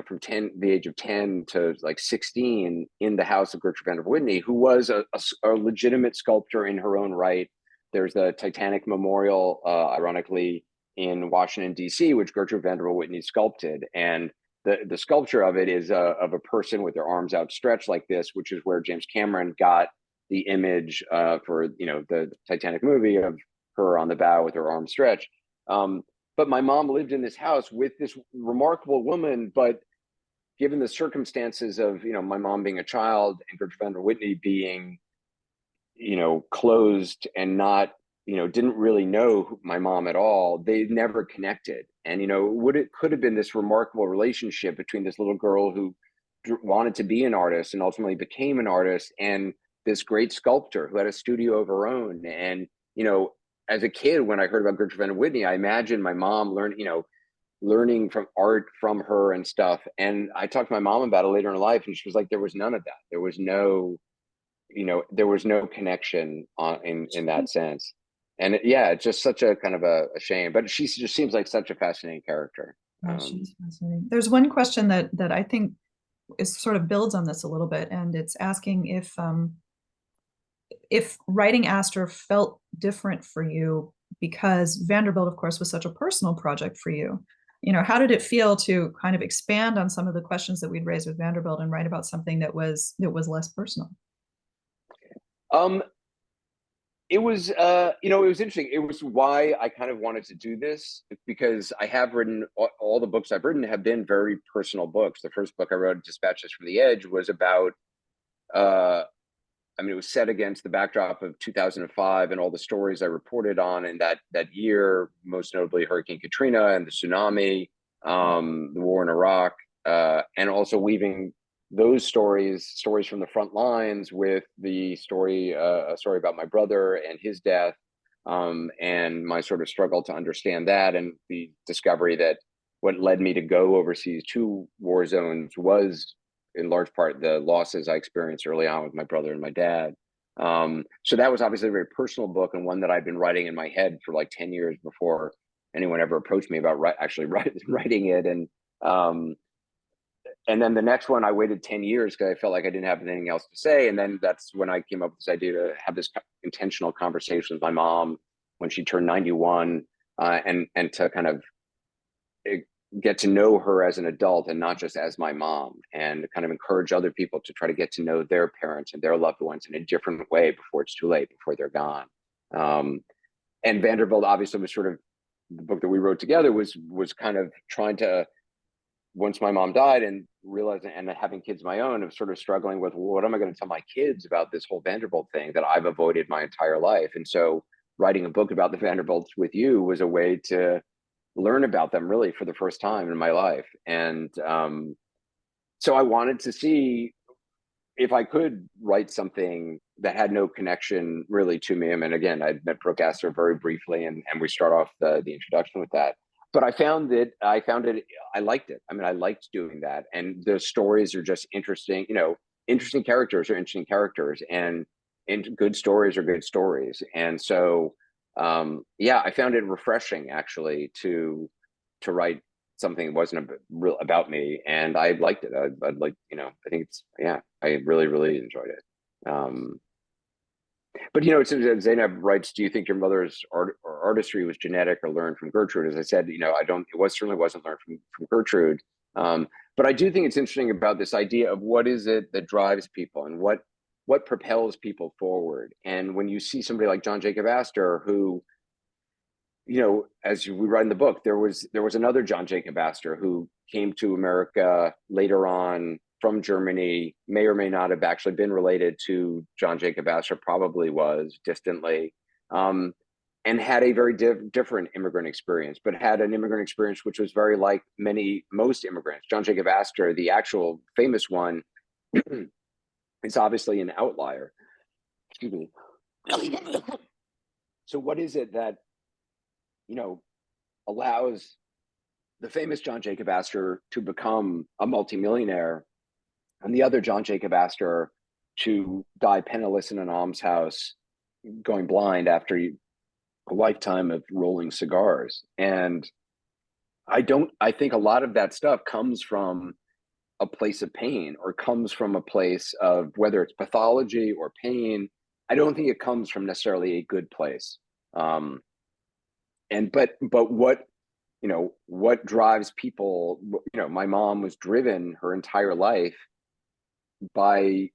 from the age of 10 to like 16 in the house of Gertrude Vanderbilt Whitney, who was a legitimate sculptor in her own right. There's the Titanic Memorial, ironically, in Washington, D.C., which Gertrude Vanderbilt Whitney sculpted. And the sculpture of it is of a person with their arms outstretched like this, which is where James Cameron got the image for, the Titanic movie of her on the bow with her arms stretched. But my mom lived in this house with this remarkable woman, but given the circumstances of, my mom being a child and Gertrude Vanderbilt Whitney being, closed and not, didn't really know my mom at all, they never connected. And, it could have been this remarkable relationship between this little girl who wanted to be an artist and ultimately became an artist, and this great sculptor who had a studio of her own. And, as a kid, when I heard about Gertrude Vanderbilt Whitney, I imagined my mom learning from art from her and stuff. And I talked to my mom about it later in life, and she was like, there was none of that. There was no, there was no connection in that sense. And it's just such a kind of a shame, but she just seems like such a fascinating character. She's fascinating. There's one question that I think is sort of builds on this a little bit, and it's asking if writing Astor felt different for you, because Vanderbilt, of course, was such a personal project for you. How did it feel to kind of expand on some of the questions that we'd raised with Vanderbilt and write about something that was less personal? It was, it was interesting. It was why I kind of wanted to do this, because I have written, all the books I've written have been very personal books. The first book I wrote, Dispatches from the Edge, was about, it was set against the backdrop of 2005 and all the stories I reported on in that year, most notably Hurricane Katrina and the tsunami, the war in Iraq, and also weaving those stories from the front lines with the story, a story about my brother and his death, and my sort of struggle to understand that, and the discovery that what led me to go overseas to war zones was in large part the losses I experienced early on with my brother and my dad. So that was obviously a very personal book, and one that I'd been writing in my head for like 10 years before anyone ever approached me about actually writing it. And then the next one, I waited 10 years because I felt like I didn't have anything else to say. And then that's when I came up with this idea to have this intentional conversation with my mom when she turned 91, and to kind of get to know her as an adult and not just as my mom, and kind of encourage other people to try to get to know their parents and their loved ones in a different way before it's too late, before they're gone. And Vanderbilt obviously was sort of the book that we wrote together was kind of trying to, once my mom died and realizing and having kids of my own, of sort of struggling with, well, what am I going to tell my kids about this whole Vanderbilt thing that I've avoided my entire life? And so writing a book about the Vanderbilts with you was a way to learn about them really for the first time in my life. And so I wanted to see if I could write something that had no connection really to me. I mean, again, I'd met Brooke Astor very briefly, and we start off the introduction with that. But I liked it. I mean, I liked doing that. And the stories are just interesting, interesting characters are interesting characters, and good stories are good stories. And so, yeah, I found it refreshing actually to write something that wasn't about me, and I liked it. I'd like, I think I really, really enjoyed it. But Zainab writes, do you think your mother's artistry was genetic or learned from Gertrude? As I said, certainly wasn't learned from Gertrude. But I do think it's interesting about this idea of what is it that drives people and what propels people forward. And when you see somebody like John Jacob Astor, who, as we write in the book, there was another John Jacob Astor who came to America later on from Germany, may or may not have actually been related to John Jacob Astor, probably was distantly, and had a very different immigrant experience, but had an immigrant experience which was very like most immigrants. John Jacob Astor, the actual famous one, is obviously an outlier. Excuse me. So what is it that allows the famous John Jacob Astor to become a multimillionaire, and the other John Jacob Astor to die penniless in an almshouse, going blind after a lifetime of rolling cigars? And I think a lot of that stuff comes from a place of pain, or comes from a place of, whether it's pathology or pain, I don't think it comes from necessarily a good place. But what drives people, my mom was driven her entire life by,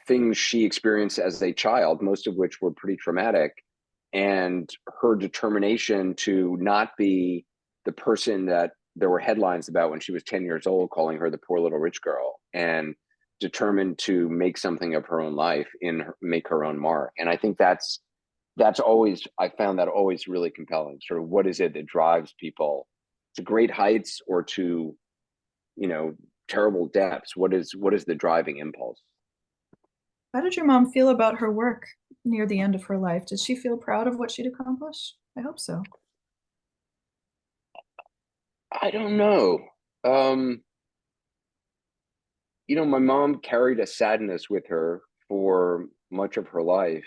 things she experienced as a child, most of which were pretty traumatic, and her determination to not be the person that there were headlines about when she was 10 years old, calling her the poor little rich girl, and determined to make something of her own life, make her own mark. And I think I found that always really compelling. Sort of, what is it that drives people to great heights or to, terrible depths? What is the driving impulse? How did your mom feel about her work near the end of her life? Did she feel proud of what she'd accomplished? I hope so. I don't know. My mom carried a sadness with her for much of her life,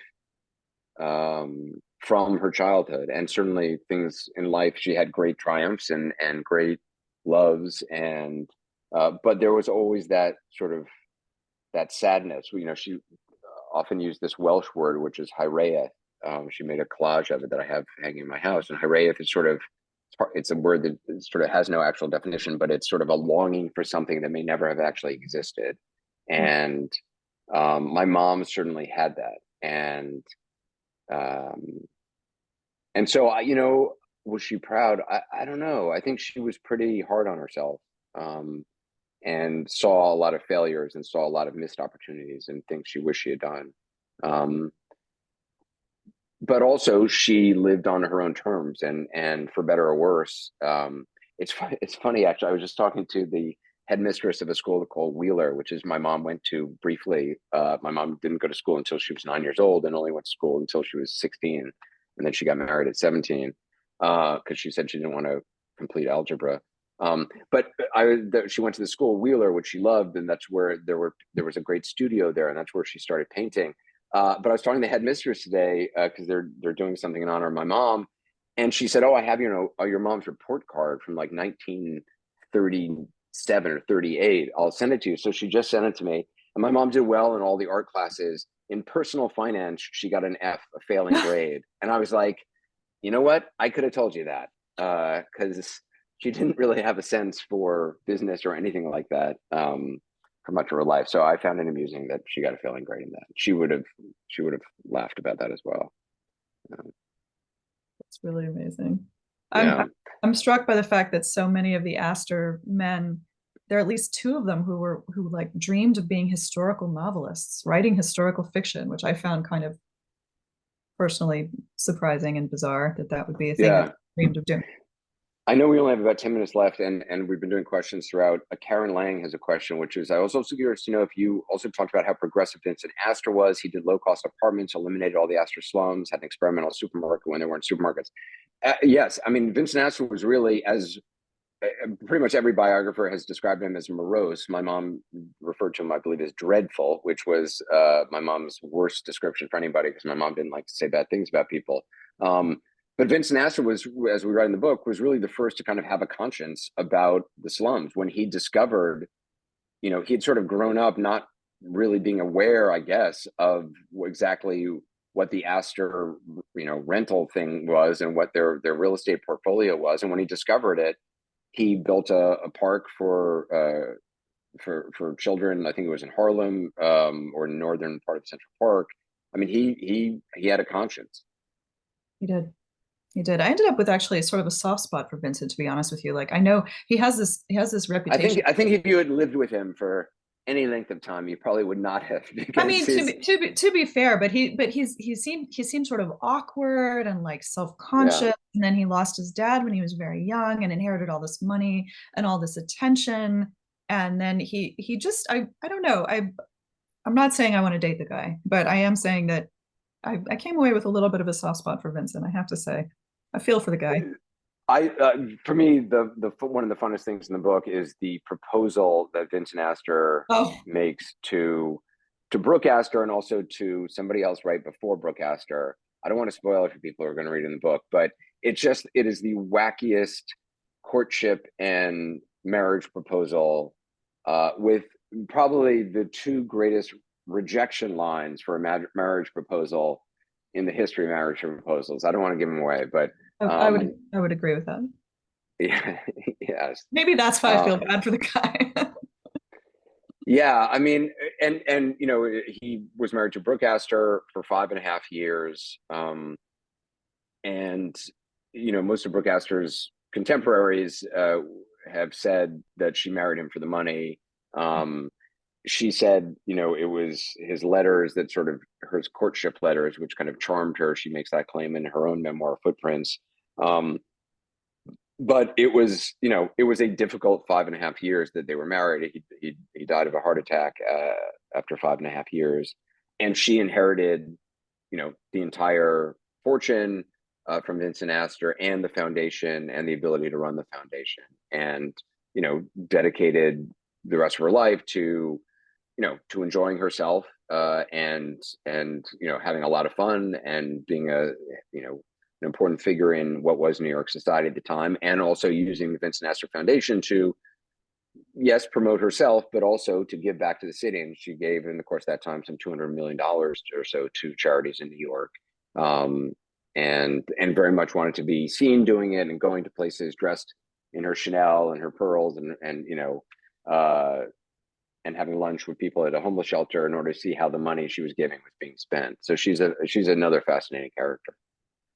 from her childhood, and certainly things in life. She had great triumphs and great loves, and but there was always that sort of that sadness. She often used this Welsh word, which is hiraeth. She made a collage of it that I have hanging in my house, and hiraeth is it's a word that sort of has no actual definition, but it's sort of a longing for something that may never have actually existed. And my mom certainly had that. And so was she proud? I don't know. I think she was pretty hard on herself, and saw a lot of failures and saw a lot of missed opportunities and things she wished she had done. But also she lived on her own terms, and for better or worse. It's funny, actually. I was just talking to the headmistress of a school called Wheeler, which is my mom went to briefly. My mom didn't go to school until she was 9 years old, and only went to school until she was 16. And then she got married at 17, because she said she didn't want to complete algebra. But she went to the school Wheeler, which she loved, and that's where there was a great studio there, and that's where she started painting. But I was talking to the headmistress today, because they're doing something in honor of my mom, and she said, "Oh, I have your mom's report card from like 1937 or 38. I'll send it to you." So she just sent it to me, and my mom did well in all the art classes. In personal finance, she got an F, a failing grade, and I was like, you know what? I could have told you that, because she didn't really have a sense for business or anything like that for much of her life. So I found it amusing that she got a failing grade in that. She would have laughed about that as well. It's really amazing. Yeah. I'm struck by the fact that so many of the Astor men, there are at least two of them who like dreamed of being historical novelists, writing historical fiction, which I found kind of personally surprising and bizarre that would be a thing that they dreamed of doing. I know we only have about 10 minutes left, and we've been doing questions throughout. Karen Lang has a question, which is, I was also curious to know if you also talked about how progressive Vincent Astor was. He did low-cost apartments, eliminated all the Astor slums, had an experimental supermarket when there weren't supermarkets. Yes, I mean, Vincent Astor was really, as pretty much every biographer has described him as morose. My mom referred to him, I believe, as dreadful, which was my mom's worst description for anybody, because my mom didn't like to say bad things about people. But Vincent Astor was, as we write in the book, was really the first to kind of have a conscience about the slums. When he discovered, he'd sort of grown up not really being aware, I guess, of exactly what the Astor, rental thing was and what their real estate portfolio was. And when he discovered it, he built a park for children. I think it was in Harlem or northern part of Central Park. I mean, he had a conscience. He did. He did. I ended up with actually sort of a soft spot for Vincent, to be honest with you. Like, I know he has this reputation. I think if you had lived with him for any length of time, you probably would not have. I mean, to be fair, but he seemed sort of awkward and like self-conscious. Yeah. And then he lost his dad when he was very young and inherited all this money and all this attention. And then he just, I don't know. I'm not saying I want to date the guy, but I am saying that I came away with a little bit of a soft spot for Vincent, I have to say. I feel for the guy. For me, the one of the funnest things in the book is the proposal that Vincent Astor makes to Brooke Astor and also to somebody else right before Brooke Astor. I don't want to spoil it for people who are going to read in the book, but it is the wackiest courtship and marriage proposal with probably the two greatest rejection lines for a marriage proposal in the history of marriage proposals. I don't want to give them away, but I would agree with that. Yeah, yes. Maybe that's why I feel bad for the guy. Yeah, I mean, and he was married to Brooke Astor for 5.5 years, and most of Brooke Astor's contemporaries have said that she married him for the money. She said, it was his letters that sort of her courtship letters, which kind of charmed her. She makes that claim in her own memoir, Footprints. But it was a difficult 5.5 years that they were married. He died of a heart attack after 5.5 years, and she inherited, the entire fortune from Vincent Astor and the foundation and the ability to run the foundation, and dedicated the rest of her life to enjoying herself and having a lot of fun and being an important figure in what was New York society at the time, and also using the Vincent Astor Foundation to, yes, promote herself, but also to give back to the city. And she gave, in the course of that time, some $200 million or so to charities in New York, and very much wanted to be seen doing it and going to places dressed in her Chanel and her pearls and having lunch with people at a homeless shelter in order to see how the money she was giving was being spent. So she's another fascinating character.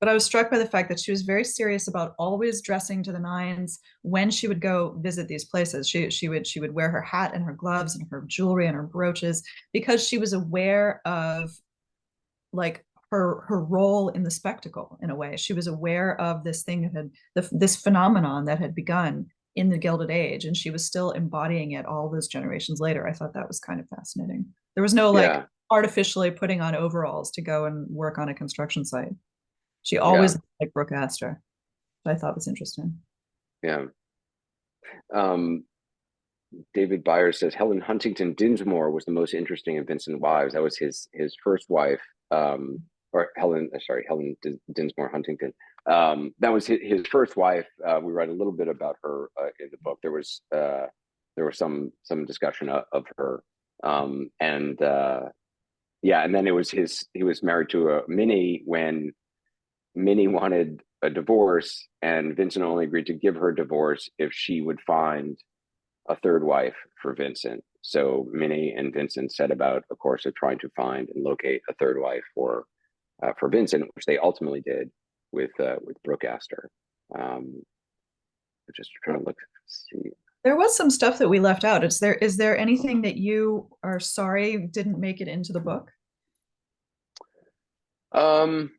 But I was struck by the fact that she was very serious about always dressing to the nines when she would go visit these places. She would wear her hat and her gloves and her jewelry and her brooches, because she was aware of like her role in the spectacle in a way. She was aware of this thing that had this phenomenon that had begun in the Gilded Age, and she was still embodying it all those generations later. I thought that was kind of fascinating. There was no artificially putting on overalls to go and work on a construction site. She always looked like Brooke Astor, which I thought was interesting. Yeah. David Byers says Helen Huntington Dinsmore was the most interesting of Vincent's wives. That was his first wife, or Helen Dinsmore Huntington. That was his first wife. We write a little bit about her in the book. There was some discussion of her, and then it was he was married to Minnie when Minnie wanted a divorce, and Vincent only agreed to give her divorce if she would find a third wife for Vincent. So Minnie and Vincent set about a course of trying to find and locate a third wife for Vincent, which they ultimately did with Brooke Astor. Just trying to see. There was some stuff that we left out. Is there anything that you are sorry didn't make it into the book? Um,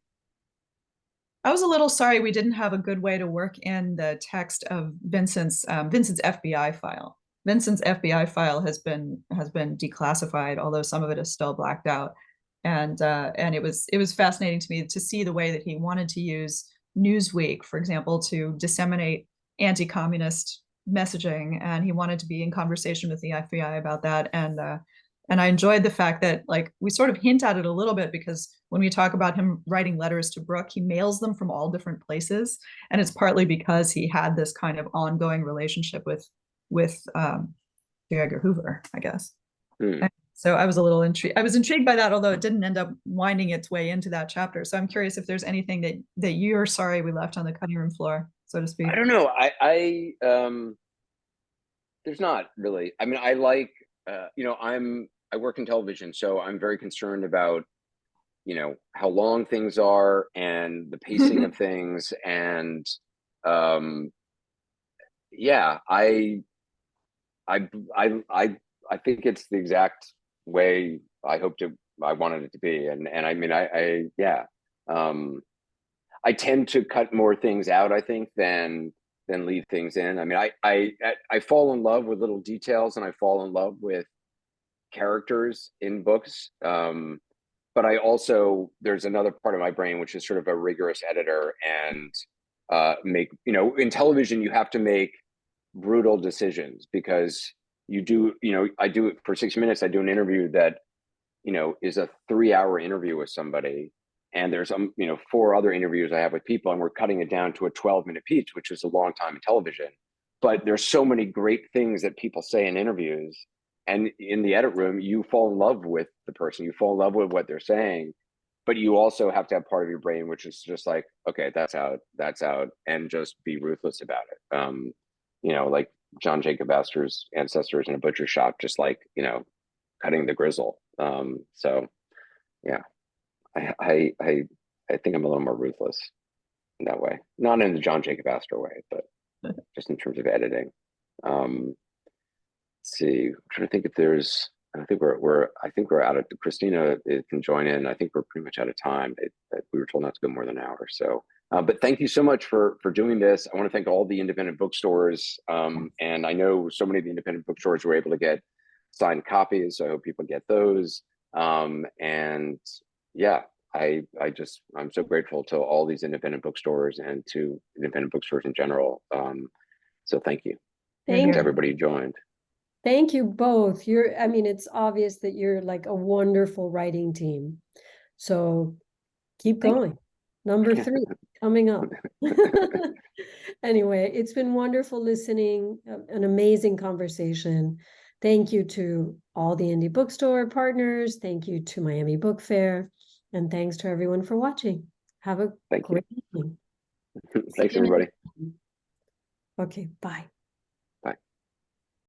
I was a little sorry we didn't have a good way to work in the text of Vincent's FBI file. Vincent's FBI file has been declassified, although some of it is still blacked out. And it was fascinating to me to see the way that he wanted to use Newsweek, for example, to disseminate anti-communist messaging, and he wanted to be in conversation with the FBI about that. And I enjoyed the fact that, like, we sort of hint at it a little bit, because when we talk about him writing letters to Brooke, he mails them from all different places, and it's partly because he had this kind of ongoing relationship with J. Edgar Hoover, I guess. So I was a little intrigued. I was intrigued by that, although it didn't end up winding its way into that chapter. So I'm curious if there's anything that you're sorry we left on the cutting room floor, so to speak. I don't know. There's not really. I mean, I like, I work in television, so I'm very concerned about, how long things are and the pacing of things. And yeah, I think it's the exact way I wanted it to be. And I mean, I tend to cut more things out, I think, than leave things in. I mean, I fall in love with little details, and I fall in love with characters in books. But I also, there's another part of my brain which is sort of a rigorous editor, and in television you have to make brutal decisions, because you do, I do it for 6 minutes. I do an interview that, is a 3-hour interview with somebody, and there's 4 other interviews I have with people, and we're cutting it down to a 12-minute piece, which is a long time in television. But there's so many great things that people say in interviews, and in the edit room, you fall in love with the person, you fall in love with what they're saying, but you also have to have part of your brain which is just like, okay, that's out, and just be ruthless about it. Like John Jacob Astor's ancestors in a butcher shop, just like, cutting the grizzle. So yeah, I think I'm a little more ruthless in that way, not in the John Jacob Astor way, but just in terms of editing. Let's see, I'm trying to think if there's, I think we're out of, Christina can join in. I think we're pretty much out of time. We were told not to go more than an hour. So, but thank you so much for doing this. I want to thank all the independent bookstores. And I know so many of the independent bookstores were able to get signed copies, so I hope people get those. And yeah, I'm so grateful to all these independent bookstores and to independent bookstores in general. So thank you. Thank to everybody who joined. Thank you both. I mean, it's obvious that you're like a wonderful writing team. So keep going. Number 3 coming up. Anyway, it's been wonderful listening, an amazing conversation. Thank you to all the indie bookstore partners. Thank you to Miami Book Fair. And thanks to everyone for watching. Have a great evening. Thanks, everybody. Okay, bye.